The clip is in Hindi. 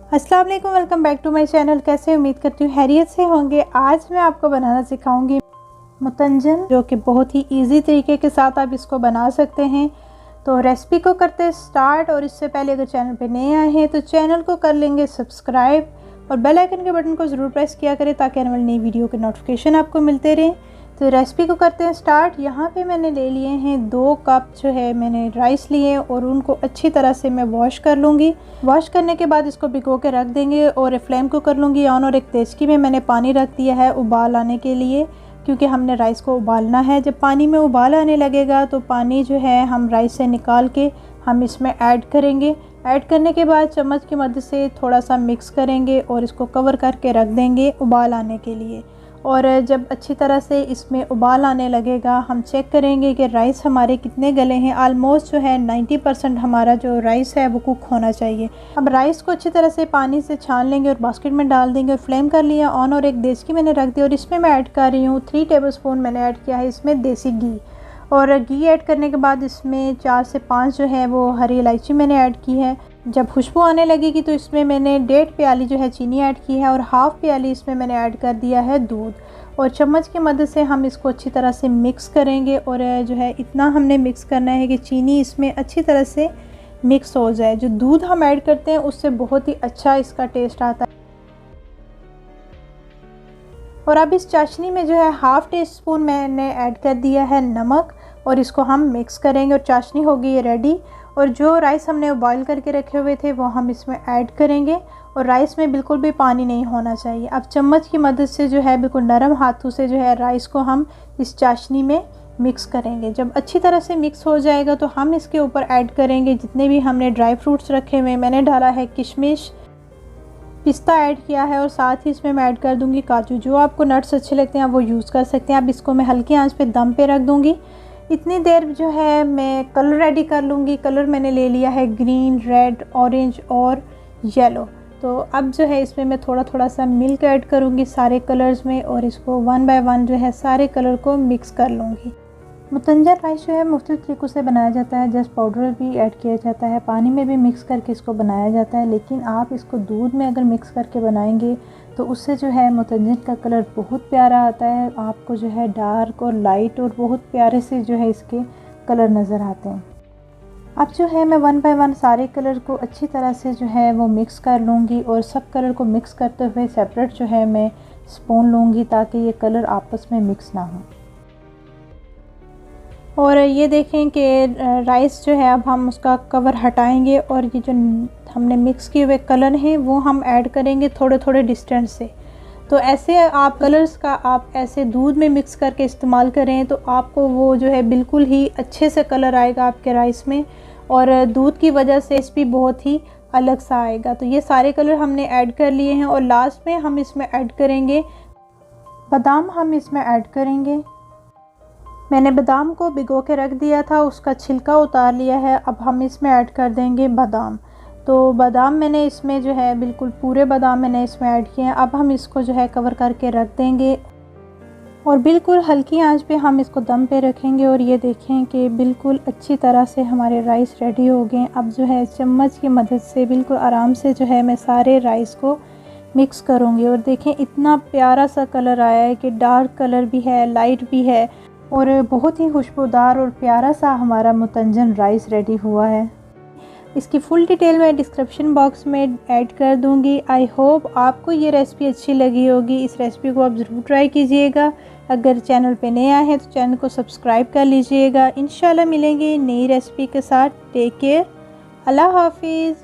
अस्सलाम वालेकुम, welcome back to my channel. कैसे उम्मीद करती हूँ हैरियत से होंगे। आज मैं आपको बनाना सिखाऊंगी मुतंजन, जो कि बहुत ही इजी तरीके के साथ आप इसको बना सकते हैं। तो रेसिपी को करते स्टार्ट, और इससे पहले अगर चैनल पे नए आए हैं तो चैनल को कर लेंगे सब्सक्राइब और बेल आइकन के बटन को ज़रूर प्रेस किया करें ताकि आने वाली नई वीडियो के नोटिफिकेशन आपको मिलते रहें। तो रेसिपी को करते हैं स्टार्ट। यहाँ पे मैंने ले लिए हैं 2 कप जो है मैंने राइस लिए और उनको अच्छी तरह से मैं वॉश कर लूँगी। वॉश करने के बाद इसको भिगो के रख देंगे और फ्लेम को कर लूँगी ऑन, और एक देचकी में मैंने पानी रख दिया है उबाल आने के लिए, क्योंकि हमने राइस को उबालना है। जब पानी में उबाल आने लगेगा तो पानी जो है हम राइस से निकाल के हम इसमें ऐड करेंगे। ऐड करने के बाद चम्मच की मदद से थोड़ा सा मिक्स करेंगे और इसको कवर करके रख देंगे उबाल आने के लिए। और जब अच्छी तरह से इसमें उबाल आने लगेगा हम चेक करेंगे कि राइस हमारे कितने गले हैं। आलमोस्ट जो है 90% हमारा जो राइस है वो कुक होना चाहिए। अब राइस को अच्छी तरह से पानी से छान लेंगे और बास्केट में डाल देंगे और फ्लेम कर लिया ऑन, और एक देचकी मैंने रख दी और इसमें मैं ऐड कर रही हूँ 3 टेबलस्पून मैंने ऐड किया है इसमें देसी घी। और घी ऐड करने के बाद इसमें 4 से 5 जो है वो हरी इलायची मैंने ऐड की है। जब खुशबू आने लगेगी तो इसमें मैंने 1.5 प्याली जो है चीनी ऐड की है और हाफ़ प्याली इसमें मैंने ऐड कर दिया है दूध। और चम्मच की मदद से हम इसको अच्छी तरह से मिक्स करेंगे, और जो है इतना हमने मिक्स करना है कि चीनी इसमें अच्छी तरह से मिक्स हो जाए। जो दूध हम ऐड करते हैं उससे बहुत ही अच्छा इसका टेस्ट आता है। और अब इस चाशनी में जो है हाफ़ टी स्पून मैंने ऐड कर दिया है नमक, और इसको हम मिक्स करेंगे और चाशनी होगी ये रेडी। और जो राइस हमने बॉईल करके रखे हुए थे वो हम इसमें ऐड करेंगे, और राइस में बिल्कुल भी पानी नहीं होना चाहिए। अब चम्मच की मदद से जो है बिल्कुल नरम हाथों से जो है राइस को हम इस चाशनी में मिक्स करेंगे। जब अच्छी तरह से मिक्स हो जाएगा तो हम इसके ऊपर ऐड करेंगे जितने भी हमने ड्राई फ्रूट्स रखे हुए। मैंने डाला है किशमिश, पिस्ता ऐड किया है, और साथ ही इसमें मैं ऐड कर दूंगी काजू। जो आपको नट्स अच्छे लगते हैं आप वो यूज़ कर सकते हैं। अब इसको मैं हल्की आंच पे दम पे रख दूंगी। इतनी देर जो है मैं कलर रेडी कर लूँगी। कलर मैंने ले लिया है ग्रीन, रेड, ऑरेंज और येलो। तो अब जो है इसमें मैं थोड़ा थोड़ा सा मिल्क ऐड करूँगी सारे कलर्स में, और इसको 1 बाय 1 जो है सारे कलर को मिक्स कर लूँगी। मुतंजन राइस जो है मुख्तलिफ तरीक़ों से बनाया जाता है। जस्ट पाउडर भी ऐड किया जाता है, पानी में भी मिक्स करके इसको बनाया जाता है, लेकिन आप इसको दूध में अगर मिक्स करके बनाएंगे तो उससे जो है मुतंजन का कलर बहुत प्यारा आता है। आपको जो है डार्क और लाइट और बहुत प्यारे से जो है इसके कलर नज़र आते हैं। अब जो है मैं 1 बाय 1 सारे कलर को अच्छी तरह से जो है वो मिक्स कर लूँगी, और सब कलर को मिक्स करते हुए सेपरेट जो है मैं स्पून लूँगी ताकि ये कलर आपस में मिक्स ना हो। और ये देखें कि राइस जो है अब हम उसका कवर हटाएंगे, और ये जो हमने मिक्स किए हुए कलर हैं वो हम ऐड करेंगे थोड़े थोड़े डिस्टेंस से। तो ऐसे आप कलर्स का आप ऐसे दूध में मिक्स करके इस्तेमाल करें तो आपको वो जो है बिल्कुल ही अच्छे से कलर आएगा आपके राइस में, और दूध की वजह से टेस्ट भी बहुत ही अलग सा आएगा। तो ये सारे कलर हमने ऐड कर लिए हैं, और लास्ट में हम इसमें ऐड करेंगे बादाम। हम इसमें ऐड करेंगे, मैंने बादाम को भिगो के रख दिया था, उसका छिलका उतार लिया है। अब हम इसमें ऐड कर देंगे बादाम। तो बादाम मैंने इसमें जो है बिल्कुल पूरे बादाम मैंने इसमें ऐड किए हैं। अब हम इसको जो है कवर करके रख देंगे और बिल्कुल हल्की आंच पे हम इसको दम पे रखेंगे। और ये देखें कि बिल्कुल अच्छी तरह से हमारे राइस रेडी हो गए। अब जो है चम्मच की मदद से बिल्कुल आराम से जो है मैं सारे राइस को मिक्स करूँगी, और देखें इतना प्यारा सा कलर आया है कि डार्क कलर भी है, लाइट भी है, और बहुत ही खुशबूदार और प्यारा सा हमारा मुतंजन राइस रेडी हुआ है। इसकी फुल डिटेल मैं डिस्क्रिप्शन बॉक्स में ऐड कर दूंगी। आई होप आपको ये रेसिपी अच्छी लगी होगी। इस रेसिपी को आप ज़रूर ट्राई कीजिएगा। अगर चैनल पे नए आए हैं तो चैनल को सब्सक्राइब कर लीजिएगा। इंशाल्लाह मिलेंगे नई रेसिपी के साथ। टेक केयर, अल्लाह हाफिज़।